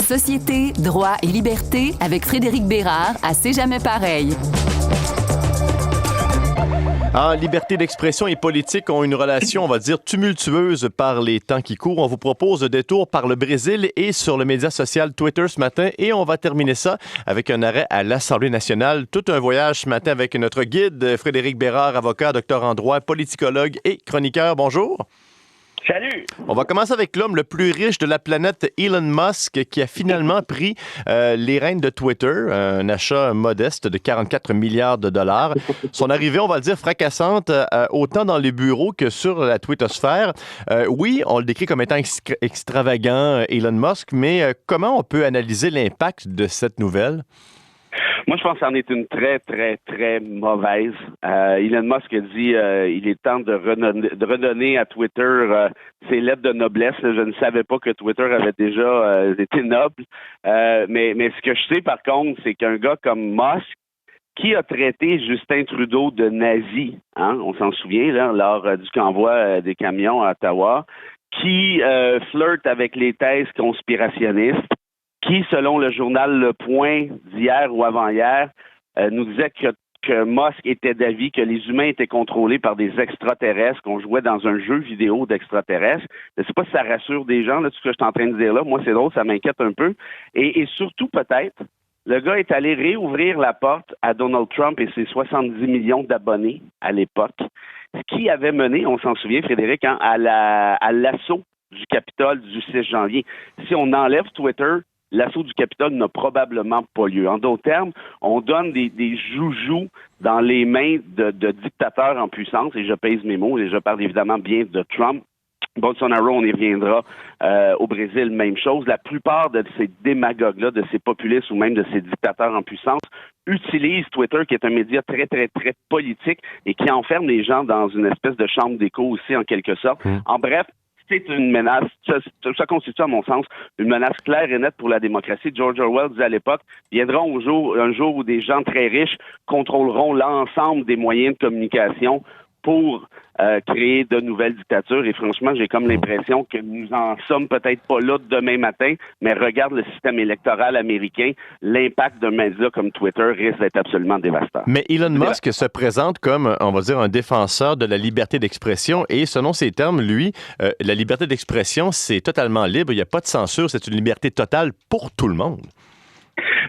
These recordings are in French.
Société, droit et liberté avec Frédéric Bérard à C'est jamais pareil. Liberté d'expression et politique ont une relation, on va dire, tumultueuse par les temps qui courent. On vous propose un détour par le Brésil et sur le média social Twitter ce matin. Et on va terminer ça avec un arrêt à l'Assemblée nationale. Tout un voyage ce matin avec notre guide, Frédéric Bérard, avocat, docteur en droit, politicologue et chroniqueur. Bonjour. Salut! On va commencer avec l'homme le plus riche de la planète, Elon Musk, qui a finalement pris les rênes de Twitter, un achat modeste de 44 milliards de dollars. Son arrivée, on va le dire, fracassante, autant dans les bureaux que sur la twittosphère. Oui, on le décrit comme étant extravagant, Elon Musk, mais comment on peut analyser l'impact de cette nouvelle? Moi, je pense que c'en est une très, très, très mauvaise. Elon Musk a dit il est temps de redonner à Twitter ses lettres de noblesse. Je ne savais pas que Twitter avait déjà été noble. Mais ce que je sais, par contre, c'est qu'un gars comme Musk, qui a traité Justin Trudeau de nazi, hein, on s'en souvient, là, lors du convoi des camions à Ottawa, qui flirte avec les thèses conspirationnistes, qui, selon le journal Le Point d'hier ou avant-hier, nous disait que Musk était d'avis que les humains étaient contrôlés par des extraterrestres, qu'on jouait dans un jeu vidéo d'extraterrestres. Je ne sais pas si ça rassure des gens, là, tout ce que je suis en train de dire là. Moi, c'est drôle, ça m'inquiète un peu. Et surtout, peut-être, le gars est allé réouvrir la porte à Donald Trump et ses 70 millions d'abonnés à l'époque, ce qui avait mené, on s'en souvient, Frédéric, hein, à l'assaut du Capitole du 6 janvier. Si on enlève Twitter, l'assaut du Capitole n'a probablement pas lieu. En d'autres termes, on donne des joujoux dans les mains de dictateurs en puissance, et je pèse mes mots, et je parle évidemment bien de Trump. Bolsonaro, on y reviendra. Au Brésil, même chose. La plupart de ces démagogues-là, de ces populistes ou même de ces dictateurs en puissance, utilisent Twitter, qui est un média très, très, très politique et qui enferme les gens dans une espèce de chambre d'écho aussi, en quelque sorte. En bref, c'est une menace, ça constitue à mon sens une menace claire et nette pour la démocratie. George Orwell disait à l'époque, viendra un jour où des gens très riches contrôleront l'ensemble des moyens de communication pour créer de nouvelles dictatures. Et franchement, j'ai comme l'impression que nous en sommes peut-être pas là demain matin, mais regarde le système électoral américain, l'impact d'un média comme Twitter risque d'être absolument dévastateur. Mais Elon Musk se présente comme, on va dire, un défenseur de la liberté d'expression et selon ses termes, lui, la liberté d'expression, c'est totalement libre, il n'y a pas de censure, c'est une liberté totale pour tout le monde.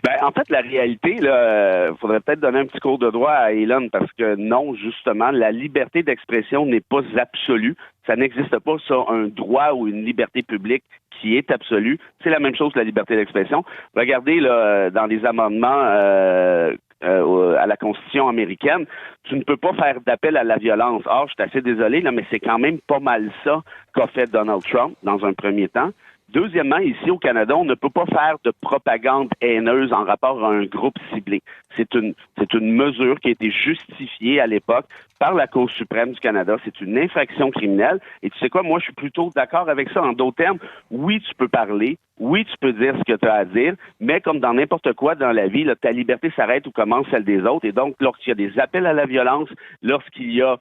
Ben, en fait, la réalité, là, faudrait peut-être donner un petit cours de droit à Elon parce que non, justement, la liberté d'expression n'est pas absolue. Ça n'existe pas, ça, un droit ou une liberté publique qui est absolue. C'est la même chose que la liberté d'expression. Regardez, là, dans les amendements à la Constitution américaine, tu ne peux pas faire d'appel à la violence. Or, je suis assez désolé, là, mais c'est quand même pas mal ça qu'a fait Donald Trump dans un premier temps. Deuxièmement, ici au Canada, on ne peut pas faire de propagande haineuse en rapport à un groupe ciblé. C'est une mesure qui a été justifiée à l'époque par la Cour suprême du Canada. C'est une infraction criminelle. Et tu sais quoi, moi, je suis plutôt d'accord avec ça. En d'autres termes, oui, tu peux parler. Oui, tu peux dire ce que tu as à dire, mais comme dans n'importe quoi dans la vie, là, ta liberté s'arrête où commence celle des autres. Et donc, lorsqu'il y a des appels à la violence, lorsqu'il y a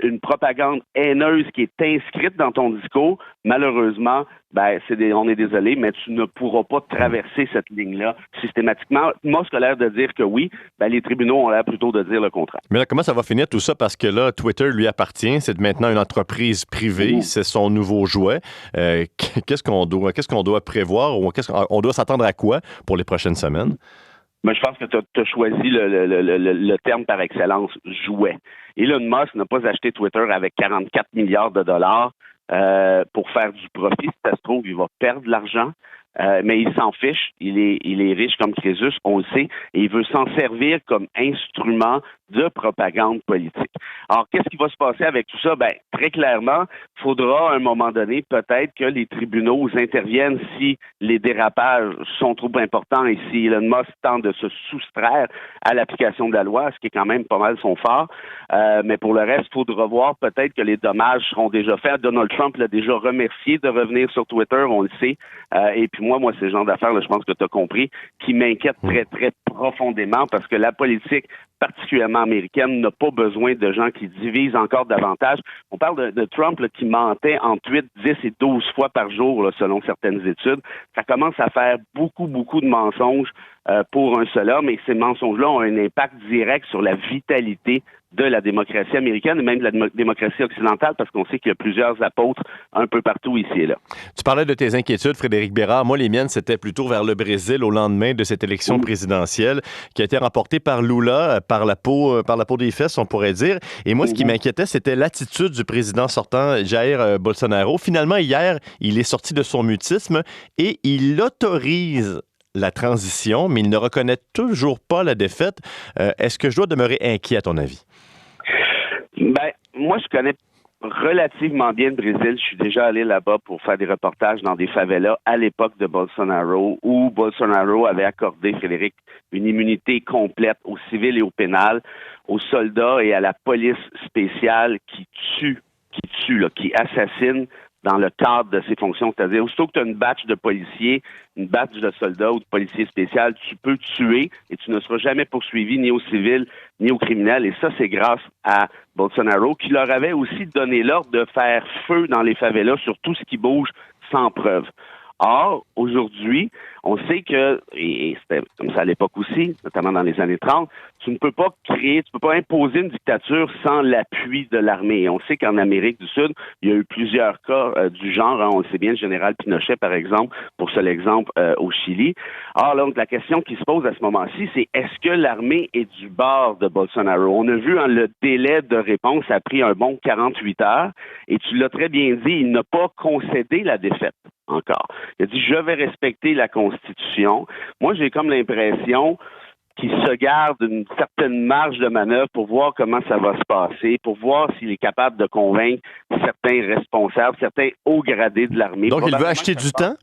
une propagande haineuse qui est inscrite dans ton discours, malheureusement, on est désolé, mais tu ne pourras pas traverser cette ligne-là systématiquement. Moi, ce que l'air de dire que oui, les tribunaux ont l'air plutôt de dire le contraire. Mais là, comment ça va finir tout ça? Parce que là, Twitter lui appartient, c'est maintenant une entreprise privée, c'est son nouveau jouet. Qu'est-ce qu'on doit prévoir ou on doit s'attendre à quoi pour les prochaines semaines? Mais je pense que tu as choisi le terme par excellence, jouet. Elon Musk n'a pas acheté Twitter avec 44 milliards de dollars pour faire du profit. Si ça se trouve, il va perdre de l'argent. Mais il s'en fiche, il est riche comme Crésus, on le sait, et il veut s'en servir comme instrument de propagande politique. Alors, qu'est-ce qui va se passer avec tout ça? Très clairement, il faudra à un moment donné peut-être que les tribunaux interviennent si les dérapages sont trop importants et si Elon Musk tente de se soustraire à l'application de la loi, ce qui est quand même pas mal son fort. Mais pour le reste, il faudra voir peut-être que les dommages seront déjà faits. Donald Trump l'a déjà remercié de revenir sur Twitter, on le sait. Et puis moi, c'est le genre d'affaires, là, je pense que tu as compris, qui m'inquiète très, très profondément parce que la politique, particulièrement américaine, n'a pas besoin de gens qui divisent encore davantage. On parle de Trump là, qui mentait entre 8, 10 et 12 fois par jour, là, selon certaines études. Ça commence à faire beaucoup de mensonges pour un seul homme, et ces mensonges-là ont un impact direct sur la vitalité de la démocratie américaine et même de la démocratie occidentale, parce qu'on sait qu'il y a plusieurs apôtres un peu partout ici et là. Tu parlais de tes inquiétudes, Frédéric Bérard. Moi, les miennes, c'était plutôt vers le Brésil au lendemain de cette élection présidentielle qui a été remportée par Lula, par la peau des fesses, on pourrait dire. Et moi, ce qui m'inquiétait, c'était l'attitude du président sortant, Jair Bolsonaro. Finalement, hier, il est sorti de son mutisme et il autorise la transition, mais il ne reconnaît toujours pas la défaite. Est-ce que je dois demeurer inquiet, à ton avis? Ben, moi, je connais relativement bien le Brésil. Je suis déjà allé là-bas pour faire des reportages dans des favelas à l'époque de Bolsonaro, où Bolsonaro avait accordé, Frédéric, une immunité complète aux civils et aux pénals, aux soldats et à la police spéciale qui qui assassine dans le cadre de ses fonctions. C'est-à-dire, aussitôt que tu as une batch de policiers, une batch de soldats ou de policiers spéciaux, tu peux tuer et tu ne seras jamais poursuivi ni aux civils ni aux criminels. Et ça, c'est grâce à Bolsonaro qui leur avait aussi donné l'ordre de faire feu dans les favelas sur tout ce qui bouge sans preuve. Or, aujourd'hui, on sait que, et c'était comme ça à l'époque aussi, notamment dans les années 30, tu ne peux pas imposer une dictature sans l'appui de l'armée. Et on sait qu'en Amérique du Sud, il y a eu plusieurs cas du genre. On le sait bien, le général Pinochet, par exemple, pour seul exemple, au Chili. Or, donc, la question qui se pose à ce moment-ci, c'est est-ce que l'armée est du bord de Bolsonaro? On a vu, le délai de réponse a pris un bon 48 heures. Et tu l'as très bien dit, il n'a pas concédé la défaite encore. Il a dit, je vais respecter la Constitution. Moi, j'ai comme l'impression qu'il se garde une certaine marge de manœuvre pour voir comment ça va se passer, pour voir s'il est capable de convaincre certains responsables, certains hauts gradés de l'armée. Donc, il veut acheter du temps?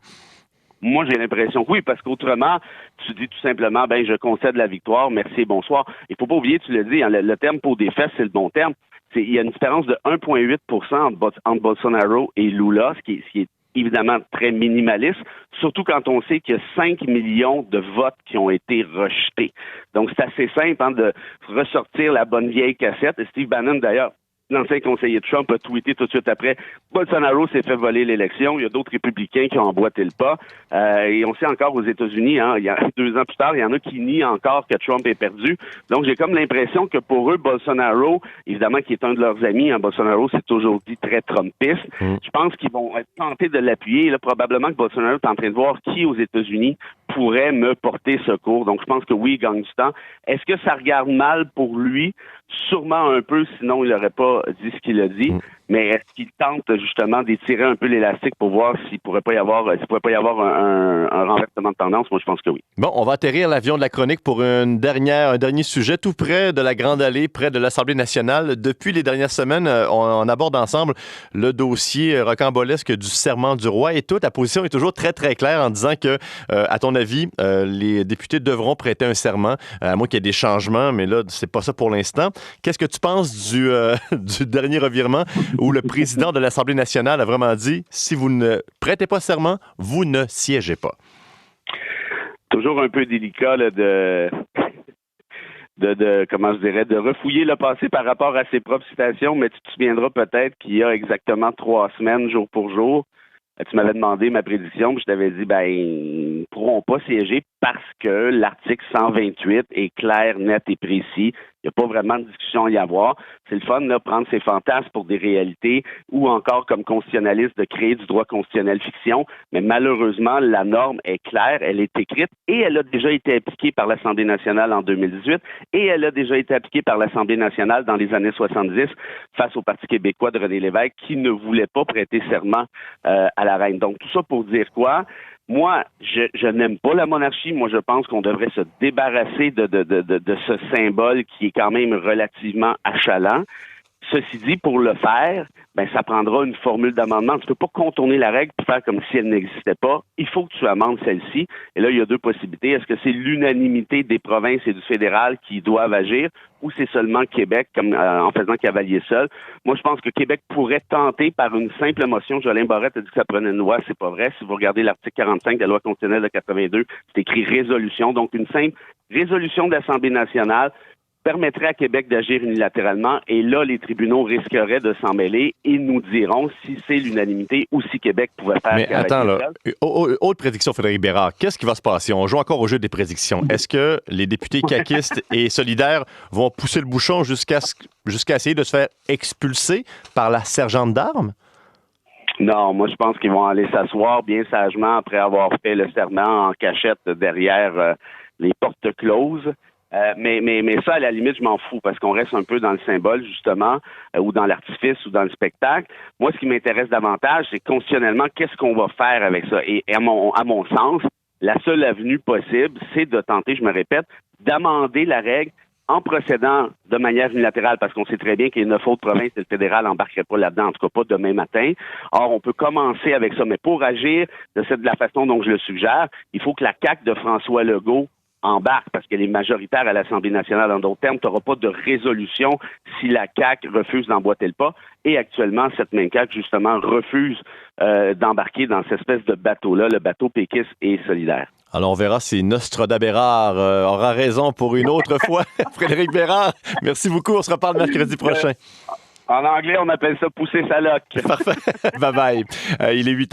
Moi, j'ai l'impression que oui, parce qu'autrement, tu dis tout simplement, je concède la victoire, merci et bonsoir. Il faut pas oublier, tu l'as dit, le terme pour des fesses, c'est le bon terme. Il y a une différence de 1,8 entre Bolsonaro et Lula, ce qui est évidemment très minimaliste, surtout quand on sait qu'il y a 5 millions de votes qui ont été rejetés. Donc, c'est assez simple de ressortir la bonne vieille cassette. Et Steve Bannon, d'ailleurs, l'ancien conseiller de Trump, a tweeté tout de suite après, Bolsonaro s'est fait voler l'élection. Il y a d'autres républicains qui ont emboîté le pas. Et on sait encore aux États-Unis, il y a 2 ans plus tard, il y en a qui nient encore que Trump est perdu. Donc, j'ai comme l'impression que pour eux, Bolsonaro, évidemment, qui est un de leurs amis, Bolsonaro s'est toujours dit très trumpiste. Je pense qu'ils vont être tentés de l'appuyer. Là, probablement que Bolsonaro est en train de voir qui aux États-Unis pourrait me porter secours. Donc, je pense que oui, il gagne du temps. Est-ce que ça regarde mal pour lui? Sûrement un peu, sinon il n'aurait pas dit ce qu'il a dit. Mais est-ce qu'il tente justement d'étirer un peu l'élastique pour voir s'il pourrait pas y avoir un renversement de tendance? Moi, je pense que oui. Bon, on va atterrir l'avion de la chronique pour un dernier sujet tout près de la Grande Allée, près de l'Assemblée nationale. Depuis les dernières semaines, on aborde ensemble le dossier rocambolesque du serment du roi. Et toi, ta position est toujours très, très claire en disant que, à ton avis, les députés devront prêter un serment, à moins qu'il y ait des changements, mais là, c'est pas ça pour l'instant. Qu'est-ce que tu penses du dernier revirement où le président de l'Assemblée nationale a vraiment dit, si vous ne prêtez pas serment, vous ne siégez pas? Toujours un peu délicat là, de refouiller le passé par rapport à ses propres citations, mais tu te souviendras peut-être qu'il y a exactement 3 semaines, jour pour jour, tu m'avais demandé ma prédiction, puis je t'avais dit, ils ne pourront pas siéger parce que l'article 128 est clair, net et précis. Il n'y a pas vraiment de discussion à y avoir. C'est le fun, de prendre ses fantasmes pour des réalités ou encore, comme constitutionnaliste, de créer du droit constitutionnel fiction. Mais malheureusement, la norme est claire, elle est écrite et elle a déjà été appliquée par l'Assemblée nationale en 2018 et elle a déjà été appliquée par l'Assemblée nationale dans les années 70 face au Parti québécois de René Lévesque qui ne voulait pas prêter serment à la reine. Donc, tout ça pour dire quoi? Moi, je n'aime pas la monarchie. Moi, je pense qu'on devrait se débarrasser de ce symbole qui est quand même relativement achalant. Ceci dit, pour le faire, ça prendra une formule d'amendement. Tu peux pas contourner la règle pour faire comme si elle n'existait pas. Il faut que tu amendes celle-ci. Et là, il y a deux possibilités. Est-ce que c'est l'unanimité des provinces et du fédéral qui doivent agir ou c'est seulement Québec en faisant cavalier seul? Moi, je pense que Québec pourrait tenter par une simple motion. Jolin Barrette a dit que ça prenait une loi. C'est pas vrai. Si vous regardez l'article 45 de la loi constitutionnelle de 82, c'est écrit résolution. Donc, une simple résolution de l'Assemblée nationale permettrait à Québec d'agir unilatéralement et là, les tribunaux risqueraient de s'en mêler et nous diront si c'est l'unanimité ou si Québec pouvait faire... Mais attends, là, autre prédiction, Frédéric Bérard, qu'est-ce qui va se passer? On joue encore au jeu des prédictions. Est-ce que les députés caquistes et solidaires vont pousser le bouchon jusqu'à essayer de se faire expulser par la sergente d'armes? Non, moi, je pense qu'ils vont aller s'asseoir bien sagement après avoir fait le serment en cachette derrière les portes closes. Mais ça, à la limite, je m'en fous parce qu'on reste un peu dans le symbole, justement, ou dans l'artifice ou dans le spectacle. Moi, ce qui m'intéresse davantage, c'est constitutionnellement, qu'est-ce qu'on va faire avec ça? Et à mon sens, la seule avenue possible, c'est de tenter, je me répète, d'amender la règle en procédant de manière unilatérale, parce qu'on sait très bien qu'il y a 9 autres provinces et le fédéral n'embarquerait pas là-dedans, en tout cas pas demain matin. Or, on peut commencer avec ça, mais pour agir de la façon dont je le suggère, il faut que la CAQ de François Legault embarque, parce qu'elle est majoritaire à l'Assemblée nationale. En d'autres termes, tu n'auras pas de résolution si la CAQ refuse d'emboîter le pas. Et actuellement, cette même CAQ, justement, refuse d'embarquer dans cette espèce de bateau-là, le bateau péquiste et solidaire. Alors, on verra si Nostrada Bérard aura raison pour une autre fois. Frédéric Bérard, merci beaucoup. On se reparle mercredi prochain. En anglais, on appelle ça pousser sa loque. Parfait. Bye-bye. Il est 8h.